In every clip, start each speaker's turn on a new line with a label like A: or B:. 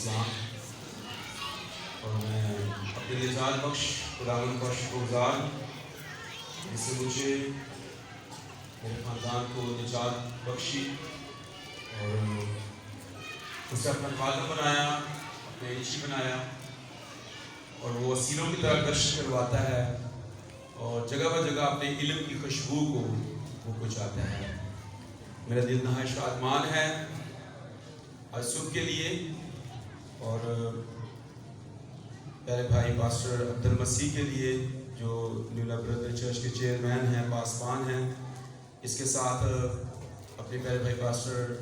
A: السلام اور میں اپنے نجات بخش خداوند کا شکر گزار جس سے مجھے میرے خاندان کو نجات بخشی اور اسے اپنا خادم بنایا، اپنے عیشی بنایا اور وہ وسیلوں کی طرح گشت کرواتا ہے اور جگہ بہ جگہ اپنے علم کی خوشبو کو وہ پہنچاتا ہے۔ میرا دل نہایت شادمان ہے آج صبح کے لیے، اور پیارے بھائی پاسٹر عبدالمسیح کے لیے جو نیولا بردر چرچ کے چیئرمین ہیں، پاسبان ہیں، اس کے ساتھ اپنے پیارے بھائی پاسٹر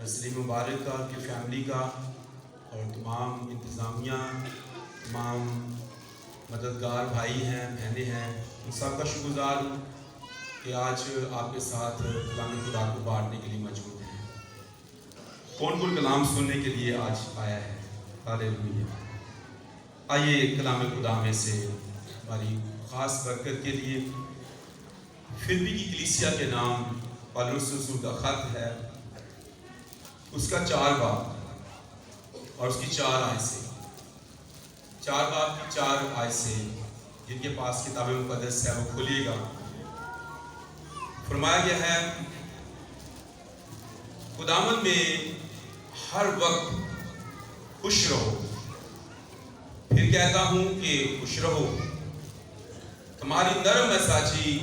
A: سلیم مبارک کا، کی فیملی کا، اور تمام انتظامیہ، تمام مددگار بھائی ہیں، بہنیں ہیں، ان سب کا شکر گزار ہوں کہ آج آپ کے ساتھ کلام خدا کو بانٹنے کے لیے موجود ہیں۔ کون کون کلام سننے کے لیے آج آیا ہے؟ ہاللیلویا۔ آئیے کلام خدا میں سے ہماری خاص برکت کے لیے فلپی کی کلیسیا کے نام پالوس رسول کا خط ہے، اس کا 4 باب اور اس کی 4 آیتیں، 4 باب کی 4 آیتیں۔ جن کے پاس کتاب مقدس ہے وہ کھولیے گا۔ فرمایا گیا ہے، خداوند میں ہر وقت خوش رہو، پھر کہتا ہوں کہ خوش رہو، تمہاری نرم مزاجی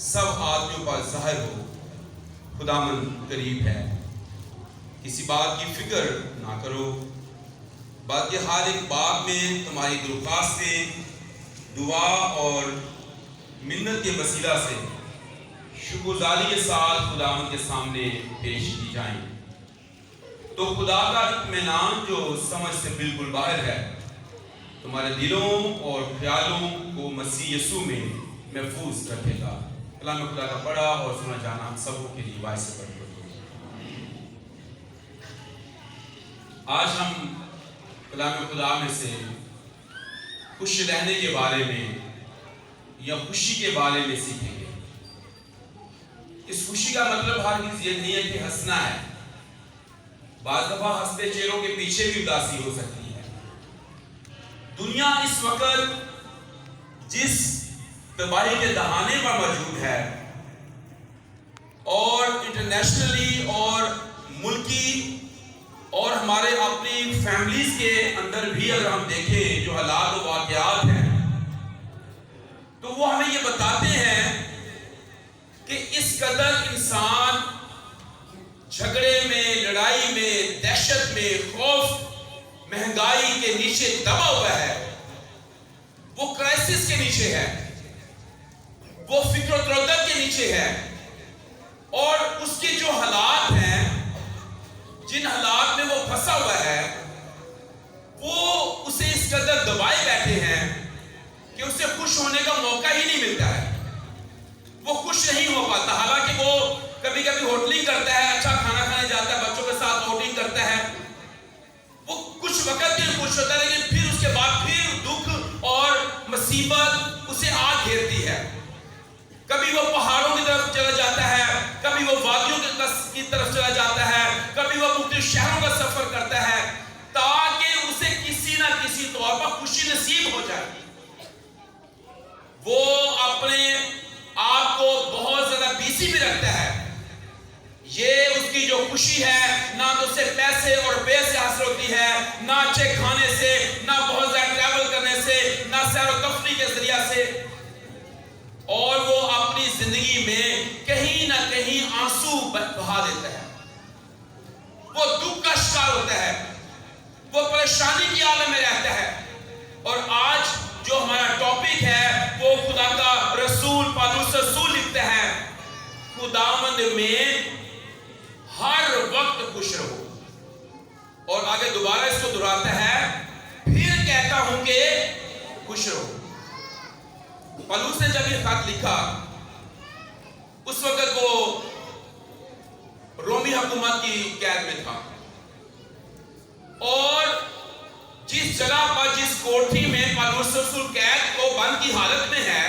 A: سب آدمیوں پر ظاہر ہو، خداوند قریب ہے، کسی بات کی فکر نہ کرو، بلکہ ہر ایک بات میں تمہاری درخواستیں دعا اور منت کے وسیلہ سے شکرگزاری کے ساتھ خداوند کے سامنے پیش کی جائیں، تو خدا کا اطمینان جو سمجھ سے بالکل باہر ہے تمہارے دلوں اور خیالوں کو مسیح یسوع میں محفوظ رکھے گا۔ کلام خدا کا پڑھا اور سنا جانا ہم سبوں کے لیے باعث برکت ہو۔ آج ہم کلام خدا میں سے خوش رہنے کے بارے میں یا خوشی کے بارے میں سیکھیں گے۔ اس خوشی کا مطلب ہرگز یہ نہیں ہے کہ ہنسنا ہے، بعض دفعہ ہنستے چہروں کے پیچھے بھی اداسی ہو سکتی ہے۔ دنیا اس وقت جس تباہی کے دہانے پر موجود ہے، اور انٹرنیشنلی اور ملکی اور ہمارے اپنی فیملیز کے اندر بھی اگر ہم دیکھیں جو حالات و واقعات ہیں، تو وہ ہمیں یہ بتاتے ہیں کہ اس قدر انسان جھگڑے میں، لڑائی میں، دہشت میں، خوف، مہنگائی کے نیچے دبا ہوا ہے، وہ کرائسس کے نیچے ہے، وہ فکر و تردد کے نیچے ہے، اور اس کے جو حالات ہیں، جن حالات میں وہ پھنسا ہوا ہے، وہ اسے اس قدر دبائے بیٹھے ہیں کہ اسے خوش ہونے کا موقع ہی نہیں ملتا ہے، وہ خوش نہیں ہو پاتا۔ حالانکہ وہ کبھی کبھی ہوٹلنگ کرتا ہے، اچھا کھانا کھانے جاتا ہے، بچوں کے ساتھ ہوٹلنگ کرتا ہے، وہ کچھ وقت کے لیے خوش ہوتا ہے، لیکن پھر اس کے بعد پھر دکھ اور مصیبت اسے آ گھیرتی ہے۔ کبھی وہ پہاڑوں کی طرف چلا جاتا ہے، کبھی وہ وادیوں کی طرف چلا جاتا ہے، کبھی وہ مختلف شہروں کا سفر کرتا ہے، تاکہ اسے کسی نہ کسی طور پر خوشی نصیب ہو جائے۔ وہ اپنے آپ کو بہت زیادہ بیزی بھی رکھتا ہے۔ یہ اس کی جو خوشی ہے، نہ تو اسے پیسے اور روپے سے حاصل ہوتی ہے، نہ اچھے کھانے سے، نہ بہت زیادہ ٹریول کرنے سے، نہ سیر و تفریح کے ذریعہ سے، اور وہ اپنی زندگی میں کہیں نہ کہیں آنسو بہا دیتا ہے، وہ دکھ کا شکار ہوتا ہے، وہ پریشانی کی عالم میں رہتا ہے۔ اور آج جو ہمارا ٹاپک ہے وہ خدا کا رسول پالوس رسول لکھتا ہے، خداوند میں ہر وقت خوش رہو، اور آگے دوبارہ اس کو دہراتا ہے، پھر کہتا ہوں کہ خوش رہو۔ پالوس نے جب یہ خط لکھا، اس وقت وہ رومی حکومت کی قید میں تھا، اور جس جگہ پر، جس کوٹھی میں پالوس رسول قید کو بند کی حالت میں ہے،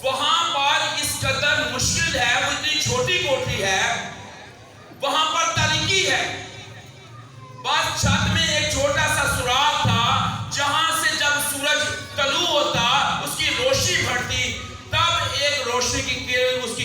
A: وہاں پر اس قدر مشکل ہے، وہ اتنی چھوٹی کوٹھی ہے، وہاں پر تاریکی ہے، بس چھت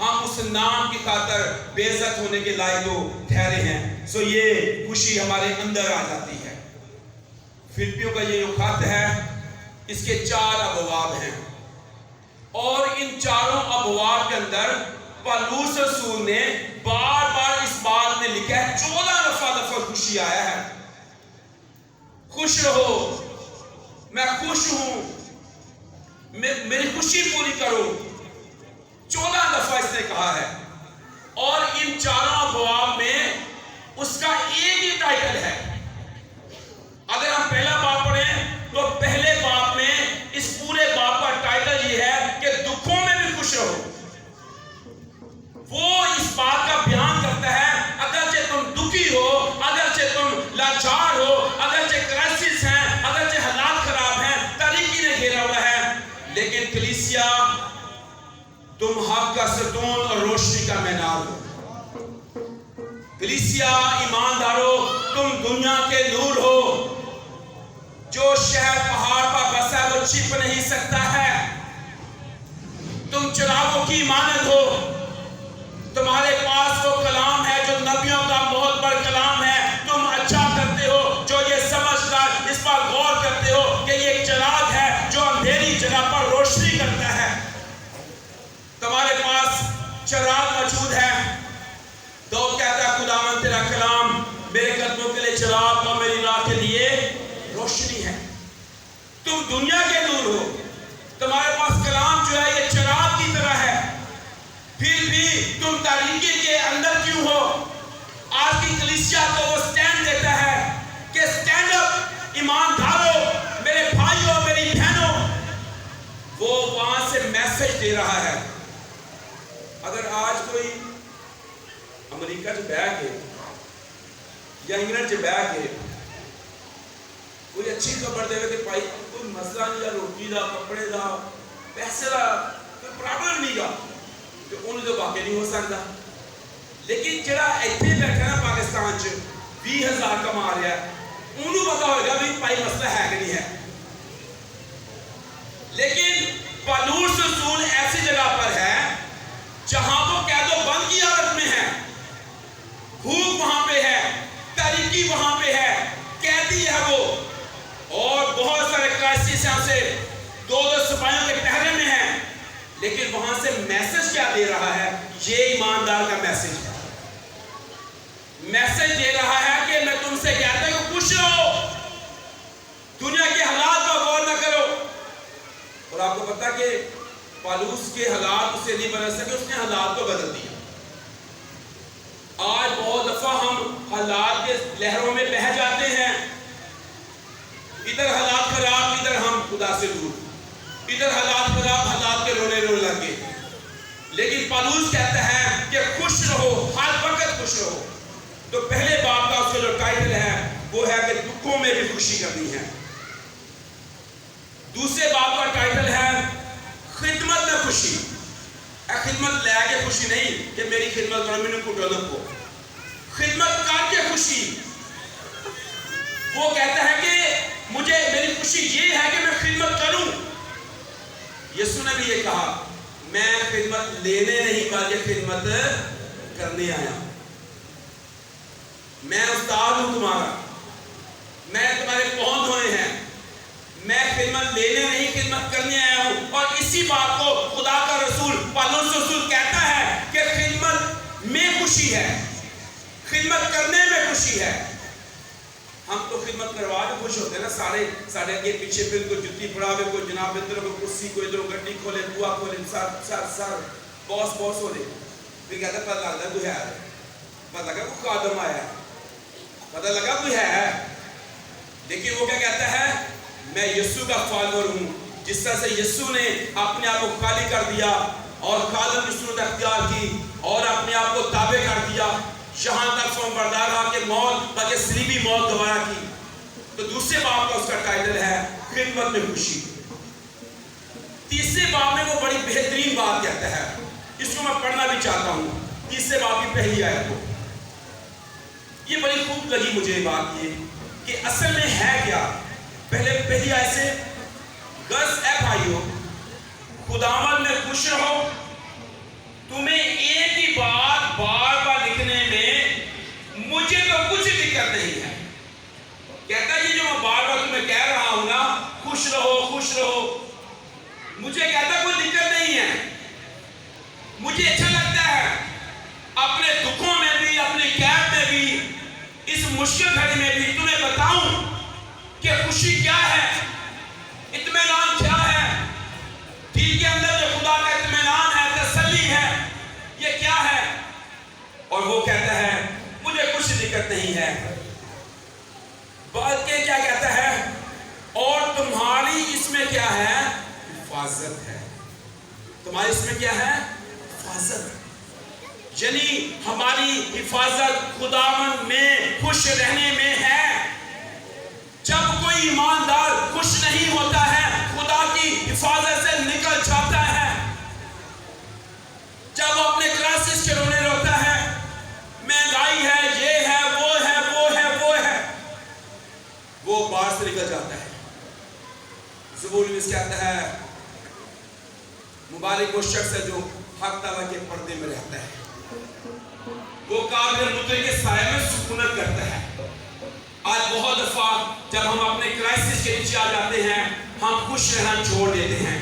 A: ہم اس نام کی خاطر بے عزت ہونے کے لائق تو ٹھہرے ہیں. سو یہ خوشی ہمارے اندر آ جاتی ہے. فلپیوں کا یہ جو خط ہے اس کے 4 ابواب ہیں اور ان چاروں ابواب کے اندر پالوس رسول نے بار بار اس بات میں لکھا ہے. 14 دفعہ خوشی آیا ہے. خوش رہو, میں خوش ہوں, میری خوشی پوری کرو. 14 دفعہ اس نے کہا ہے. اور ان چاروں ابواب میں اس کا ایک ہی ٹائٹل ہے. اگر ہم پہلا باب پڑھیں تو پہلے باب میں اس پورے باب کا ٹائٹل یہ ہے کہ دکھوں میں بھی خوش رہو. وہ اس بات کا بیان کرتا ہے اگرچہ تم دکھی ہو, اگرچہ تم لاچار ہو, اگرچہ کرائسس ہیں, اگرچہ حالات خراب ہیں, تاریکی نے گھیرا ہوا ہے, لیکن کلیسیا تم حق کا ستون اور روشنی کا مینار ہو. کلیسیا ایماندارو تم دنیا کے نور ہو. جو شہر پہاڑ پر بسا ہے وہ چھپ نہیں سکتا ہے. تم چراغوں کی مانند ہو. تمہارے پاس وہ کلام ہے جو نبیوں کا بہت بڑا کلام ہے. تم اچھا کرتے ہو جو یہ سمجھ کر اس پر غور کرتے ہو کہ یہ ایک چراغ ہے جو اندھیری جگہ پر روشنی کرتا ہے. تمہارے پاس چراغ موجود ہے. تو کہتا ہے خداوند تیرا کلام میرے قدموں کے لیے چراغ اور میری راہ کے لیے روشنی ہے. تم دنیا کے نور ہو. تمہارے پاس کلام جو ہے یہ چراغ کی طرح ہے. پھر بھی تم تاریکی کے اندر کیوں ہو؟ آج کی کلیسیا کو وہ سٹینڈ دیتا ہے کہ سٹینڈ اپ ایمانداروں, میرے بھائیوں, میری بہنوں. وہ وہاں سے میسج دے رہا ہے. اگر آج کوئی امریکہ سے بیٹھ کے یا انگلینڈ سے بیٹھ کے کوئی اچھی خبر دے کہ بھائی کوئی مسئلہ نہیں ہے, روٹی دا, کپڑے دا, پیسے دا, کوئی پرابلم نہیں گا, تو انہوں تو واقع نہیں ہو سکتا. لیکن جڑا ایتھے بیٹھا ہے پاکستان چ 20,000 کما رہا ہے, انہوں پتا ہوگا بھی بھائی مسئلہ ہے کہ نہیں ہے. لیکن پالوس رسول ایسی جگہ پر ہے جہاں وہ قید و بند کی حالت میں ہے. بھوک وہاں پہ ہے, تاریکی وہاں پہ ہے, قیدی ہے وہ, اور بہت سارے کرائسس ہیں اسے 2 سپاہیوں کے پہرے میں ہیں. لیکن وہاں سے میسج کیا دے رہا ہے؟ یہ ایماندار کا میسج ہے. میسج دے رہا ہے کہ میں تم سے کہتا ہوں کہ خوش رہو, دنیا کے حالات پر غور نہ کرو. اور آپ کو پتا کہ پالوس کے حالات اسے نہیں بدل سکے, اس نے حالات کو بدل دیا. آج بہت دفعہ ہم حالات کے لہروں میں بہہ جاتے ہیں. ادھر حالات خراب, ادھر ہم خدا سے دور, ادھر حالات خراب, حالات کے رونے لگے. لیکن پالوس کہتا ہے کہ خوش رہو, ہر وقت خوش رہو. تو پہلے باب کا اس کا جو ٹائٹل ہے وہ ہے کہ دکھوں میں بھی خوشی کرنی ہے. دوسرے باب کا ٹائٹل ہے خدمت میں خوشی. خدمت لے کے خوشی نہیں کہ میری خدمت کرو, میں نے کو ڈولپ کو, خدمت کر کے خوشی. وہ کہتا ہے کہ مجھے میری خوشی یہ ہے کہ میں خدمت کروں. یسوع نے بھی یہ کہا میں خدمت لینے نہیں بلکہ خدمت کرنے آیا. میں استاد ہوں تمہارا, میں تمہارے پاؤں دھوئے ہیں, میں خدمت لینے نہیں خدمت کرنے آیا ہوں. اور اسی بات کو خدا کا رسول پالوس رسول کہتا ہے کہ خدمت میں خوشی ہے, خدمت کرنے میں خوشی ہے. ہم تو خدمت کروا کے خوش ہوتے ہیں نا. سارے کے پیچھے پھر کوئی جتی پڑا ہوئے, کوئی جناب ادھر, کوئی کرسی, کوئی ادھر گڈی کھولے, بوا کھولے, سر باس ہو رہے. پھر کہتا ہے پتہ لگتا کوئی ہے, پتہ لگا کوئی خادم آیا ہے, پتہ لگا کوئی ہے. لیکن وہ کیا کہتا ہے, میں یسوع کا فالوور ہوں. جس طرح سے یسوع نے اپنے آپ کو خالی کر دیا اور خادم کی صورت اختیار کی اور اپنے آپ کو تابع کر دیا, یہاں تک فرم بردار رہا کہ موت بلکہ صلیبی موت گوارا کی. تو دوسرے باب کا اس کا ٹائٹل ہے خدمت میں خوشی. تیسرے باب میں وہ بڑی بہترین بات کہتا ہے, اس کو میں پڑھنا بھی چاہتا ہوں. تیسرے باب کی پہلی آیت کو, یہ بڑی خوب لگی مجھے یہ بات, یہ کہ اصل میں ہے کیا. پہلی آیت سے غرض اے بھائیو خداوند میں خوش رہو. تمہیں ایک ہی بات بار بار لکھنے میں مجھے تو کچھ دقت نہیں ہے. کہتا ہے جو میں بار بار تمہیں کہہ رہا ہوں نا، خوش رہو خوش رہو، مجھے کہتا کوئی دقت نہیں ہے. مجھے اچھا لگتا ہے اپنے دکھوں میں بھی، اپنی قید میں بھی، اس مشکل گھڑی میں بھی تمہیں بتاؤں کہ خوشی کیا ہے، اطمینان کیا ہے، دل کے اندر جو خدا کا اطمینان ہے، تسلی ہے، یہ کیا ہے. اور وہ کہتا ہے مجھے کچھ دقت نہیں ہے. بات کے کیا کہتا ہے، اور تمہاری اس میں کیا ہے، حفاظت ہے. تمہاری اس میں کیا ہے، حفاظت. یعنی ہماری حفاظت خداوند میں خوش رہنے میں ہے. جب کوئی ایماندار خوش نہیں ہوتا ہے، خدا کی حفاظت سے نکل جاتا ہے. جب وہ اپنے کرائسس کے رونے روتا ہے، مہنگائی ہے، یہ ہے، وہ ہے، وہ ہے، وہ ہے، وہ باہر سے نکل جاتا ہے. زبور میں اس کہتا ہے مبارک وہ شخص ہے جو حق تعالیٰ کے پردے میں رہتا ہے، وہ قابل مطلق کے سائے میں سکونت کرتا ہے. آج بہت دفعہ جب ہم اپنے کرائسس کے نیچے آ جاتے ہیں، ہم خوش رہنا چھوڑ دیتے ہیں.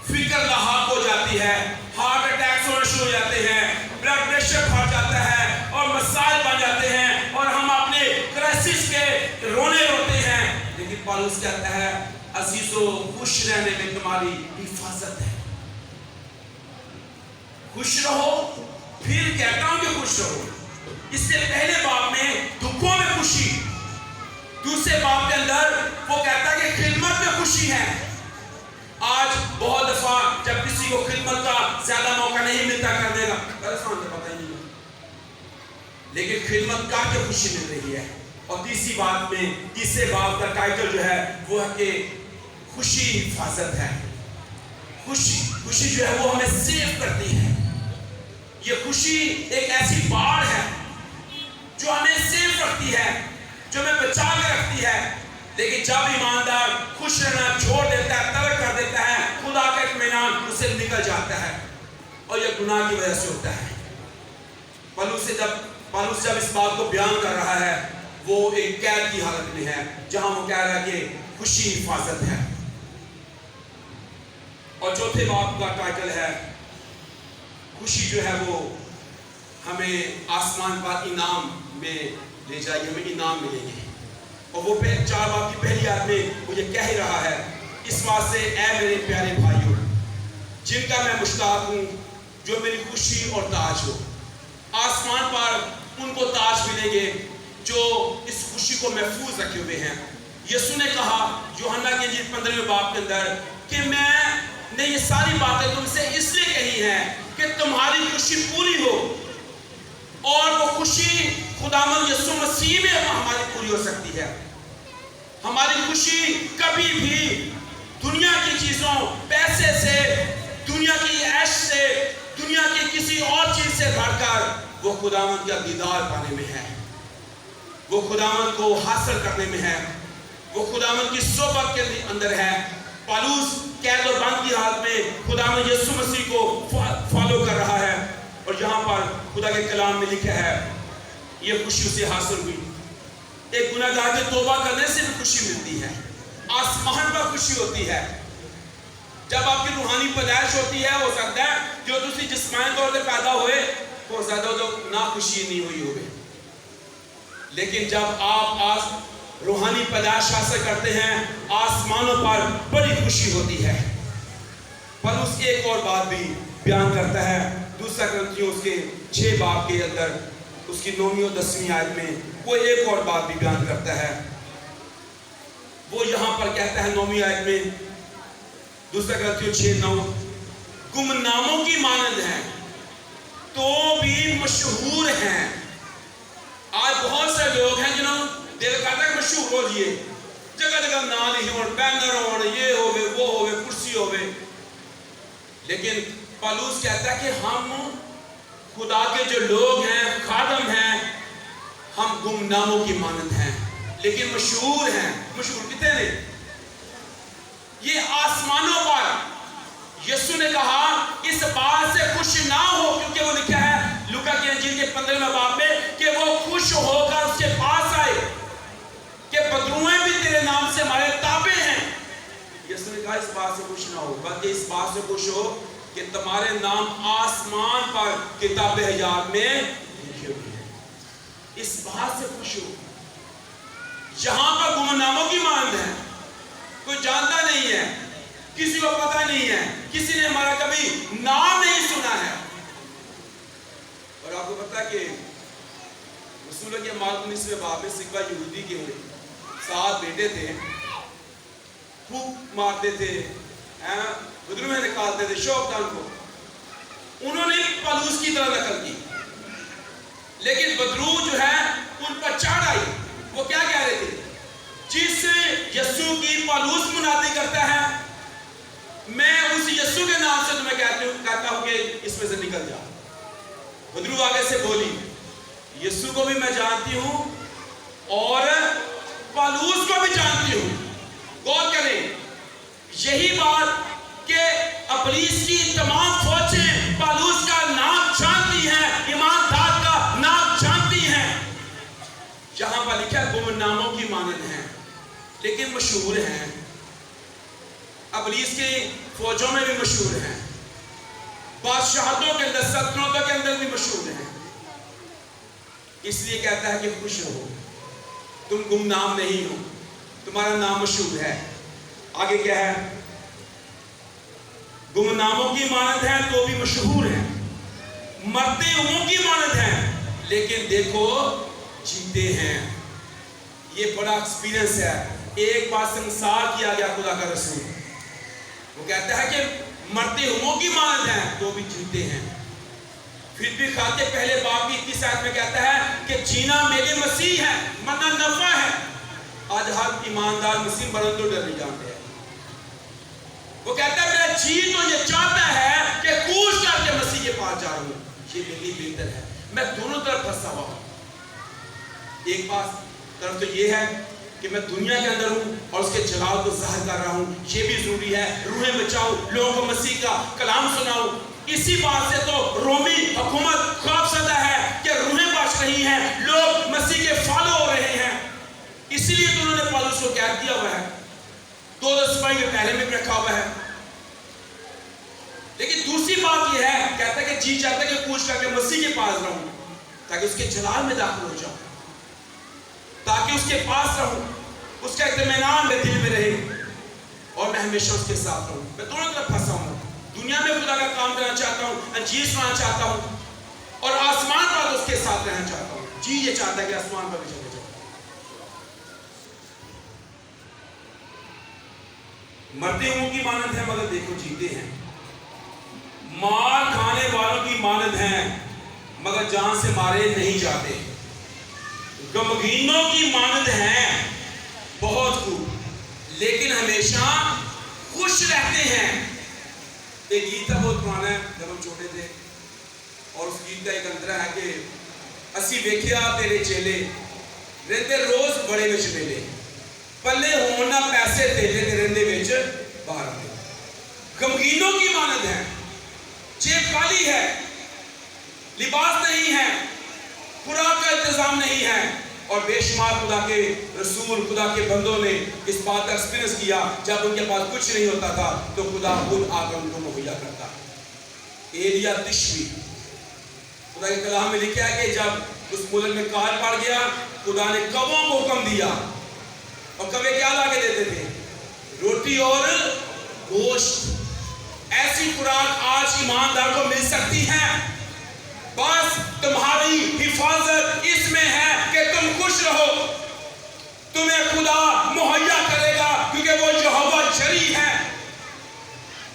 A: فکر لاحق ہو جاتی ہے، ہارٹ اٹیکس ہونا شروع ہو جاتے ہیں، بلڈ پریشر بڑھ جاتا ہے اور مسائل بن جاتے ہیں اور ہم اپنے کرائسس کے رونے روتے ہیں. لیکن پالوس کہتا ہے عزیزو خوش رہنے میں تمہاری حفاظت ہے. خوش رہو. پھر کہتا ہوں کہ خوش رہو. اس سے پہلے باب میں دکھوں میں خوشی، دوسرے باب کے اندر وہ کہتا ہے کہ خدمت میں خوشی ہے. آج بہت دفعہ جب کسی کو خدمت کا زیادہ موقع نہیں ملتا کرنے کا، پتہ ہی نہیں، لیکن خدمت کر کے خوشی مل رہی ہے. اور تیسری بات میں تیسرے باب کا ٹائٹل جو ہے وہ ہے کہ خوشی حفاظت ہے. خوشی جو ہے وہ ہمیں سیف کرتی ہے. یہ خوشی ایک ایسی باڑ ہے جو ہمیں سیف رکھتی ہے، جو ہمیں بچا کے رکھتی ہے. لیکن جب ایماندار خوش رہنا چھوڑ دیتا ہے، ترک کر دیتا ہے، خدا کا اطمینان اسے نکل جاتا ہے اور یہ گناہ کی وجہ سے ہوتا ہے. پالوس جب اس بات کو بیان کر رہا ہے، وہ ایک قید کی حالت میں ہے جہاں وہ کہہ رہا ہے کہ خوشی حفاظت ہے. اور چوتھے باب کا ٹائٹل ہے خوشی جو ہے وہ ہمیں آسمان کا انعام میں لے جائے گی، ہمیں انعام ملیں گے. اور وہ 4 باب کی پہلی آیت میں وہ یہ کہہ رہا ہے اس بات سے اے میرے پیارے بھائیوں جن کا میں مشتاق ہوں، جو میری خوشی اور تاج ہو. آسمان پر ان کو تاج ملیں گے جو اس خوشی کو محفوظ رکھے ہوئے ہیں. یسوع نے کہا یوحنا کی انجیل 15ویں باب کے اندر کہ میں نے یہ ساری باتیں تم سے اس لیے کہی ہیں کہ تمہاری خوشی پوری ہو. اور وہ خوشی خداوند یسوع مسیح میں ہماری پوری ہو سکتی ہے. ہماری خوشی کبھی بھی دنیا کی چیزوں، پیسے سے، دنیا کی عیش سے، دنیا کی کسی اور چیز سے بڑھ کر وہ خداوند کا دیدار پانے میں ہے، وہ خداوند کو حاصل کرنے میں ہے، وہ خداوند کی صحبت کے اندر ہے. پالوس قید و بند کی حالت میں خداوند یسوع مسیح کو فالو کر رہا ہے اور یہاں پر خدا کے کلام میں لکھا ہے یہ خوشی اسے حاصل ہوئی. ایک گناہگار کے توبہ کرنے سے بھی خوشی ملتی ہے. آسمان پر خوشی ہوتی ہے. جب آپ کی روحانی پیدائش ہوتی ہے، ہو سکتا ہے جو تسی جسمانی طور پہ پیدا ہوئے ہو سکتا ہے تو نہ خوشی نہیں ہوئی ہوگی، لیکن جب آپ روحانی پیدائش حاصل کرتے ہیں آسمانوں پر بڑی خوشی ہوتی ہے. پالوس ایک اور بات بھی بیان کرتا ہے دوسرا کرنتھیوں اس کے 6 باب کے اندر اس کی 9ویں اور 10ویں آیت میں وہ ایک اور بات بھی بیان کرتا ہے. وہ یہاں پر کہتا ہے 9ویں آیت میں دوسرا کرنتھیوں 6:9 گمناموں کی مانند ہیں تو بھی مشہور ہیں. آج بہت سے لوگ ہیں جنہوں دل کرتا ہے مشہور ہو جائے، جگہ جگہ نام لکھے ہوں، بینر ہوں، یہ ہوگے وہ ہوگے کرسی ہوگے. لیکن پالوس کہتا ہے کہ ہم خدا کے جو لوگ ہیں، خادم ہیں، ہم گمناموں کی مانند ہیں لیکن مشہور ہیں. مشہور کتنے نے؟ یہ آسمانوں پر یسوع نے کہا اس بات سے خوش نہ ہو، کیونکہ وہ لکھا ہے لوکا کی انجیل کے 15ویں باب میں کہ وہ خوش ہو کر اس کے پاس آئے کہ بدروہیں بھی تیرے نام سے ہمارے تابع ہیں۔ یسوع نے کہا اس بات سے خوش نہ ہو، بلکہ اس بات سے خوش ہو کہ تمہارے نام آسمان پر کتاب حیات میں لکھے ہوئے ہیں۔ اس بات سے خوش ہو۔ یہاں پر گمناموں کی مانند ہے، کوئی جانتا نہیں ہے، کسی کو پتہ نہیں ہے، کسی نے ہمارا کبھی نام نہیں سنا ہے۔ اور آپ کو پتہ کہ رسولوں کے اعمال 19ویں باب میں سکہ یہودی کے 7 بیٹے تھے، پھوک مارتے تھے، بدروہیں نکالتے تھے شوقدان کو، انہوں نے پالوس کی طرح نقل کی، لیکن بدرو جو ہے ان پر چڑھ آئی۔ وہ کیا کہہ رہے تھے؟ جس یسوع کی پالوس منادی کرتا ہے، میں اس یسوع کے نام سے تمہیں کہتا ہوں کہ اس میں سے نکل جا۔ بدرو آگے سے بولی یسوع کو بھی میں جانتی ہوں اور پالوس کو بھی جانتی ہوں۔ غور کریں، یہی بات کہ ابلیس کی تمام فوجیں پالوس کا نام جانتی ہیں، ایماندار کا نام جانتی ہیں۔ جہاں پر لکھا ہے گمناموں کی مانند ہیں لیکن مشہور ہیں، ابلیس کی فوجوں میں بھی مشہور ہیں، بادشاہتوں کے اندر، سلطنتوں کے اندر بھی مشہور ہیں۔ اس لیے کہتا ہے کہ خوش رہو، تم گمنام نہیں ہو، تمہارا نام مشہور ہے۔ آگے کیا ہے؟ گمناموں کی مانند ہیں تو بھی مشہور ہیں، مرتے ہوئوں کی مانند ہیں لیکن دیکھو جیتے ہیں۔ یہ بڑا ایکسپیرینس ہے۔ ایک بار سنسار کیا گیا خدا کا رسول، وہ کہتا ہے کہ مرتے ہوئوں کی مانند ہیں تو بھی جیتے ہیں۔ پھر بھی خاطے پہلے باب کی 21 آیت میں کہتا ہے کہ جینا میرے مسیح ہے، مرنا نفع ہے۔ آج ہر ایماندار مسیح مرن تو ڈر نہیں جانتے ہیں۔ وہ کہتا ہے میرا جی تو یہ چاہتا ہے کہ کوش کر کے مسیح کے پاس جا رہا ہوں، یہ میری بہتر ہے۔ میں دونوں طرف پھنسا ہوا ہوں۔ ایک بات طرف تو یہ ہے کہ میں دنیا کے اندر ہوں اور اس کے جلال کو ظاہر کر رہا ہوں، یہ بھی ضروری ہے۔ روحیں بچاؤں، لوگوں کو مسیح کا کلام سناؤں۔ اسی بات سے تو رومی حکومت خوف زدہ ہے کہ روحیں بچ رہی ہیں، لوگ مسیح کے فالو ہو رہے ہیں۔ اسی لیے تو انہوں نے پالوس کو قید کیا ہوا ہے، 2 سپاہی کے پہلے میں رکھا ہوا ہے۔ لیکن دوسری بات یہ ہے، کہتا ہے کہ جی چاہتا ہے کہ کوشش کر کے مسیح کے پاس رہوں تاکہ اس کے جلال میں داخل ہو جاؤں، تاکہ اس کے پاس رہوں، اس کا اطمینان میرے دل میں رہے اور میں ہمیشہ اس کے ساتھ رہوں۔ میں دونوں طرف پھنسا ہوں، دنیا میں خدا کا کام کرنا چاہتا ہوں، انجیل سنانا چاہتا ہوں، اور آسمان پر اس کے ساتھ رہنا چاہتا ہوں۔ جی یہ چاہتا ہے کہ آسمان پر بھی چلے جاؤں۔ مرتے ہوں کی مانند ہے مگر دیکھو جیتے ہیں، مار کھانے والوں کی مانند ہیں مگر جان سے مارے نہیں جاتے، غمگینوں کی مانند ہیں بہت خوب لیکن ہمیشہ خوش رہتے ہیں۔ ایک گیت تھا بہت پرانا ہے، جب ہم چھوٹے تھے، اور اس گیت کا ایک انترا ہے کہ اسی ویکھیا تیرے چیلے رہتے روز بڑے وچ میلے، پلے ہونا پیسے تیلے تے رہندے وچ باہر آتے۔ غمگینوں کی مانند ہیں، جیب خالی ہے، لباس نہیں ہے، خوراک کا انتظام نہیں ہے، اور بے شمار خدا کے رسول، خدا کے بندوں نے اس بات کا ایکسپیرینس کیا، جب ان کے پاس کچھ نہیں ہوتا تھا تو خدا خود آ کر ان کو مہیا کرتا۔ ایلیا تشبی، خدا کے کلام میں لکھا ہے کہ جب اس ملک میں کال پڑ گیا، خدا نے کووں کو حکم دیا، اور کوے کیا لا کے دیتے تھے؟ روٹی اور گوشت۔ ایسی خوراک آج ایماندار کو مل سکتی ہے؟ بس تمہاری حفاظت اس میں ہے کہ تم خوش رہو، تمہیں خدا مہیا کرے گا کیونکہ وہ یہوہ جری ہے،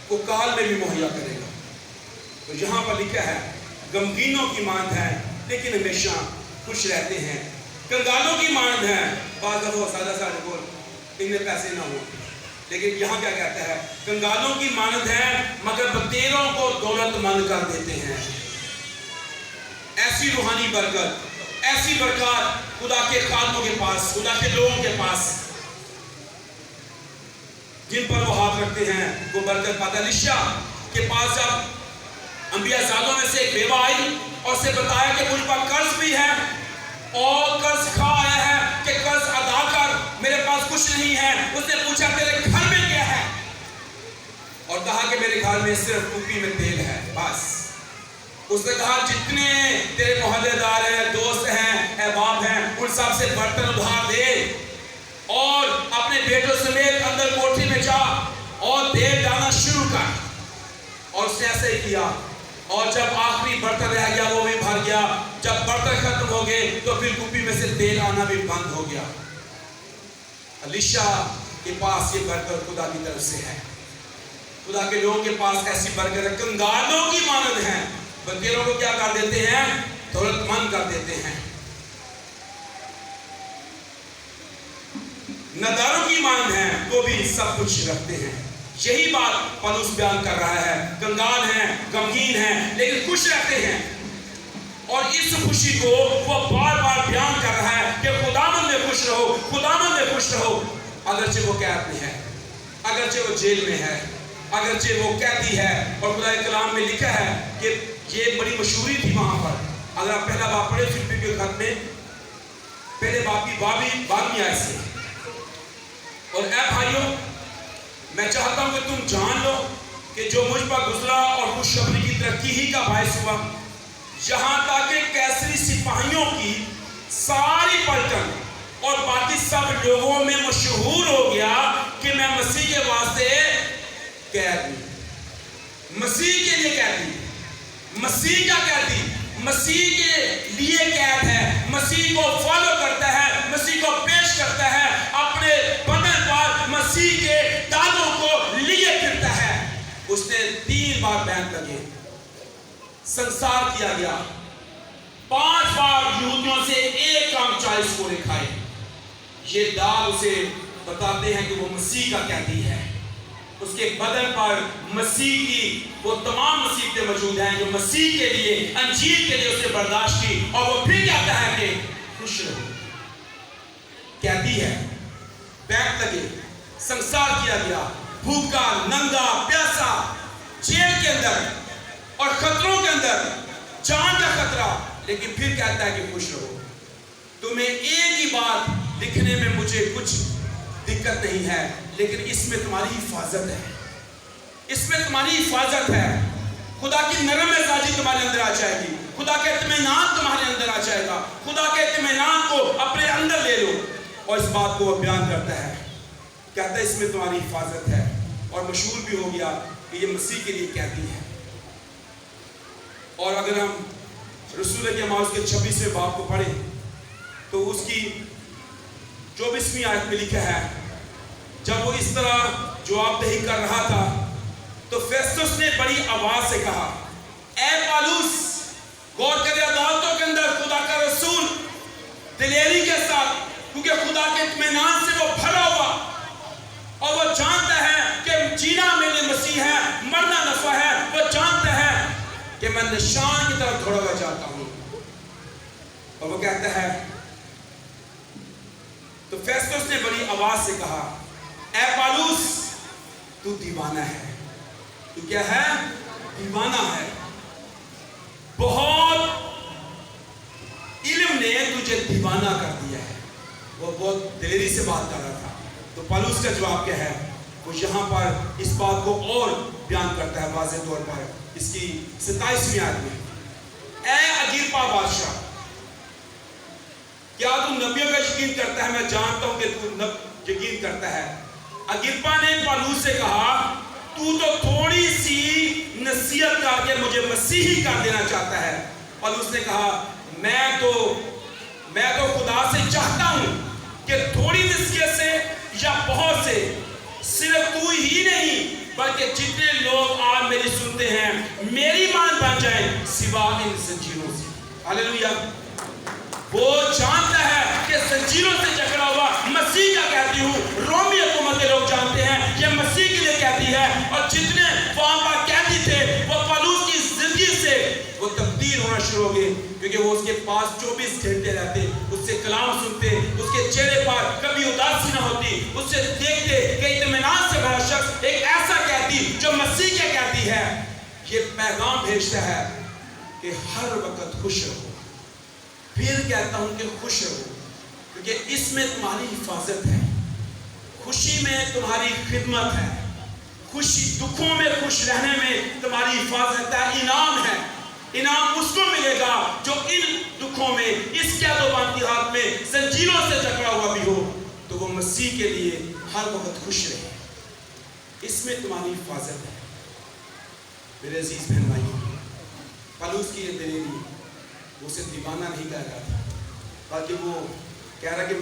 A: وہ کال میں بھی مہیا کرے گا۔ تو یہاں پر لکھا ہے غمگینوں کی مانند ہے لیکن ہمیشہ خوش رہتے ہیں، کنگالوں کی مانند ہے، بعض دفعہ سادہ سادہ بول ان میں پیسے نہ ہو، لیکن یہاں کیا کہتا ہے؟ کنگالوں کی مانند ہے مگر بطیروں کو دولت مند کر دیتے ہیں۔ ایسی روحانی برکت، ایسی برکات خدا کے خادموں کے پاس، خدا کے لوگوں کے پاس، جن پر وہ ہاتھ رکھتے ہیں وہ برکت پاتا۔ الیشا کے پاس جب انبیاء زادوں میں سے ایک بیوہ آئی اور اسے بتایا کہ مجھ پر قرض بھی ہے اور قرض کھا آیا ہے کہ قرض ادا کر، میرے پاس کچھ نہیں ہے. اس نے پوچھا تیرے گھر میں کیا ہے؟ اور کہا کہ میرے گھر میں صرف کپی میں تیل ہے بس. اس نے کہا جتنے تیرے محلے دار ہیں، دوست ہیں، احباب ہیں، ان سب سے برتن ادھار دے اور اپنے بیٹوں سمیت اندر کوٹھی میں جا اور تیل ڈالنا شروع کر. اور اس نے ایسے ہی کیا اور جب آخری برتن رہ گیا وہ بھی بھر گیا. جب برتن ختم ہو گئے تو پھر کپی میں سے تیل آنا بھی بند ہو گیا. الیشا کے پاس یہ برکت خدا کی طرف سے ہے. خدا کے لوگوں کے پاس ایسی برکت ہے، کنگالوں کی مانند ہیں. بندیروں کو کیا کر دیتے ہیں؟ دولت مند کر دیتے ہیں. نداروں کی مانند ہیں تو بھی سب کچھ رکھتے ہیں. یہی بات پولس بیان کر رہا ہے. کنگال ہیں، غمگین ہیں، لیکن خوش رہتے ہیں. اور اس خوشی کو وہ بار بار بیان کر رہا ہے کہ خداوند میں خوش رہو، خداوند میں خوش رہو. اگرچہ وہ قید میں ہے، اگرچہ وہ جیل میں ہے، اگرچہ وہ قیدی ہے. اور خدا کے کلام میں لکھا ہے کہ یہ بڑی مشہوری تھی وہاں پر. اگر آپ پہلا باب پڑھیں فلپی کے خط میں، پہلے باب کی 12ویں آیت سے. اور اے بھائیوں، میں چاہتا ہوں کہ تم جان لو کہ جو مجھ پر گزرا اور خوشخبری کی ترقی ہی کا باعث ہوا، یہاں تک کہ کیسری سپاہیوں کی ساری پلٹن اور باقی سب لوگوں میں مشہور ہو گیا کہ میں مسیح کے واسطے قید ہوں. مسیح کے لیے قیدی، مسیح کا قیدی، مسیح کے لیے قید ہے. مسیح کو فالو کرتا ہے، مسیح کو پیش کرتا ہے، اپنے بدن پر مسیح کے داغوں کو لیے پھرتا ہے. اس نے 3 بار بیان لگے، سنسار کیا گیا. 5 بار یہودیوں سے ایک کام 40 کوڑے کھائے. یہ داغ اسے بتاتے ہیں کہ وہ مسیح کا قیدی ہے. اس کے بدن پر مسیح کی وہ تمام مصیبتیں موجود ہیں جو مسیح کے لیے، انجیل کے لیے اس نے برداشت کی. اور وہ پھر کہتا ہے کہ خوش رہو. قیدی ہے، بیٹھ لگے، سنسار کیا گیا، بھوکا، ننگا، پیاسا، جیل کے اندر اور خطروں کے اندر، جان کا خطرہ. لیکن پھر کہتا ہے کہ خوش رہو. تمہیں ایک ہی بات لکھنے میں مجھے کچھ دقت نہیں ہے، لیکن اس میں تمہاری حفاظت ہے، اس میں تمہاری حفاظت ہے. خدا کی نرم مزاجی تمہارے اندر آ جائے گی، خدا کا اطمینان تمہارے اندر آ جائے گا. خدا کے اطمینان کو اپنے اندر لے لو. اور اس بات کو وہ بیان کرتا ہے، کہتا ہے اس میں تمہاری حفاظت ہے. اور مشہور بھی ہو گیا کہ یہ مسیح کے لیے قیدی ہے. اور اگر ہم رسول کے اعمال کے 26ویں باب کو پڑھیں تو اس کی 24ویں آیت میں لکھا ہے، جب وہ اس طرح جواب دہی کر رہا تھا تو فیسٹس نے بڑی آواز سے کہا، اے پالوس، غور کرے عدالتوں کے اندر خدا کا رسول دلیری کے ساتھ، کیونکہ خدا کے اطمینان سے وہ بھرا ہوا اور وہ جانتا ہے کہ جینا میرے مسیح ہے، مرنا نفع ہے. وہ جانتا ہے کہ میں نشان کی طرف دوڑا ہوا جاتا ہوں. اور وہ کہتا ہے، تو فیسٹس نے بڑی آواز سے کہا، اے پالوس، تو دیوانہ ہے. تو کیا ہے؟ دیوانہ ہے. بہت علم نے تجھے دیوانہ کر دیا ہے. وہ بہت دلیری سے بات کر رہا تھا. تو پالوس کا جواب کیا ہے؟ وہ یہاں پر اس بات کو اور بیان کرتا ہے واضح طور پر اس کی 27ویں آیت میں. اے اگرپا بادشاہ، کیا تو نبیوں کا یقین کرتا ہے؟ میں جانتا ہوں کہ تو یقین کرتا ہے. اگرپا نے پالوس سے کہا، تو تھوڑی سی نصیحت کر کے مجھے مسیحی کر دینا چاہتا ہے. پالوس نے کہا، میں تو خدا سے چاہتا ہوں کہ تھوڑی نصیحت سے یا بہت سے، صرف تو ہی نہیں بلکہ جتنے لوگ آج میری سنتے ہیں میری مان بن جائیں سوا ان زنجیروں سے. ہاللیلویا. وہ جانتا ہے کہ زنجیروں سے جکڑا ہوا مسیح کا قیدی ہوں. رومی حکومت کے لوگ جانتے ہیں یہ مسیح کے لیے قیدی ہے. اور جتنے وہاں پر قیدی تھے وہ پالوس کی زندگی سے وہ تبدیل ہونا شروع ہو گئے، کیونکہ وہ اس کے پاس 24 گھنٹے رہتے، اس سے کلام سنتے، اس کے چہرے پر کبھی اداسی نہ ہوتی، اس سے دیکھتے کہ اطمینان سے بھرا شخص، ایک ایسا قیدی جو مسیح کا قیدی ہے. یہ پیغام بھیجتا ہے کہ ہر وقت خوش رہو. پھر کہتا ہوں کہ خوش رہو، کیونکہ اس میں تمہاری حفاظت ہے، خوشی میں تمہاری خدمت ہے، خوشی دکھوں میں خوش رہنے میں تمہاری حفاظت ہے. انعام ہے، انعام اس کو ملے گا جو ان دکھوں میں، اس قید و بند کی حالت میں زنجیروں سے جکڑا ہوا بھی ہو تو وہ مسیح کے لیے ہر وقت خوش رہے. اس میں تمہاری حفاظت ہے. میرے عزیز بہن بھائی، پالوس کی یہ دلیری، وہ اسے دیوانہ نہیں کہہ رہا تھا، بلکہ وہ کہہ رہا کہ